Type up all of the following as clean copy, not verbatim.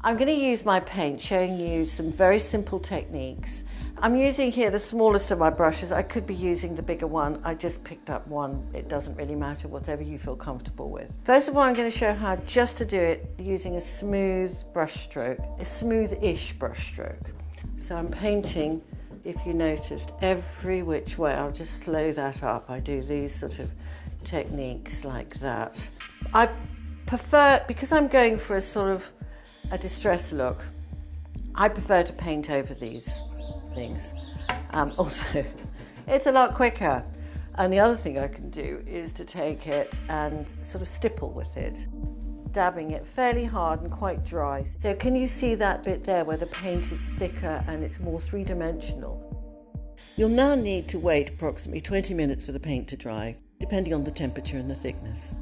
I'm going to use my paint, showing you some very simple techniques. I'm using here the smallest of my brushes. I could be using the bigger one. I just picked up one. It doesn't really matter, whatever you feel comfortable with. First of all, I'm going to show how just to do it using a smooth brush stroke, a smooth-ish brush stroke. So I'm painting, if you noticed, every which way. I'll just slow that up. I do these sort of techniques like that. I prefer, because I'm going for a sort of a distressed look, I prefer to paint over these things. Also, it's a lot quicker. And the other thing I can do is to take it and sort of stipple with it, dabbing it fairly hard and quite dry. So can you see that bit there where the paint is thicker and it's more three-dimensional? You'll now need to wait approximately 20 minutes for the paint to dry, depending on the temperature and the thickness.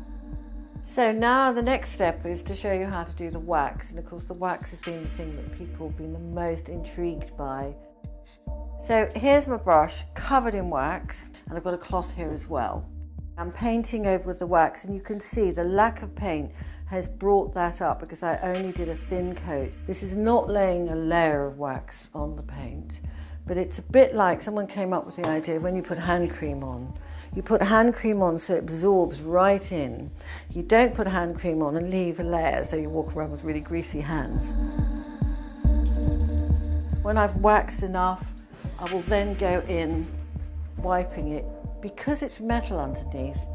So now the next step is to show you how to do the wax, and of course the wax has been the thing that people have been the most intrigued by. So here's my brush covered in wax, and I've got a cloth here as well. I'm painting over with the wax, and you can see the lack of paint has brought that up because I only did a thin coat. This is not laying a layer of wax on the paint, but it's a bit like someone came up with the idea when you put hand cream on. You put hand cream on so it absorbs right in. You don't put hand cream on and leave a layer so you walk around with really greasy hands. When I've waxed enough, I will then go in wiping it. Because it's metal underneath,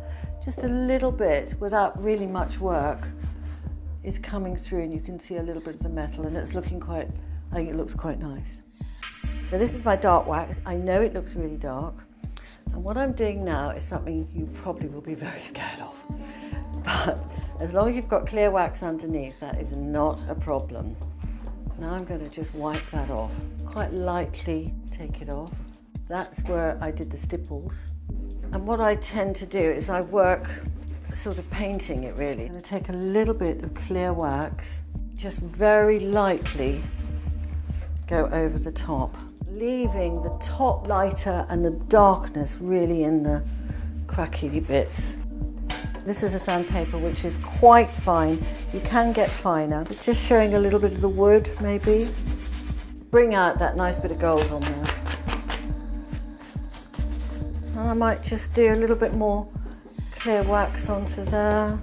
just a little bit, without really much work, is coming through, and you can see a little bit of the metal, and it's looking quite, I think it looks quite nice. So this is my dark wax. I know it looks really dark. And what I'm doing now is something you probably will be very scared of. But as long as you've got clear wax underneath, that is not a problem. Now I'm going to just wipe that off. Quite lightly take it off. That's where I did the stipples. And what I tend to do is I work sort of painting it really. I'm going to take a little bit of clear wax, just very lightly go over the top, leaving the top lighter and the darkness really in the crackly bits. This is a sandpaper which is quite fine. You can get finer, but just showing a little bit of the wood maybe. Bring out that nice bit of gold on there. And I might just do a little bit more clear wax onto there.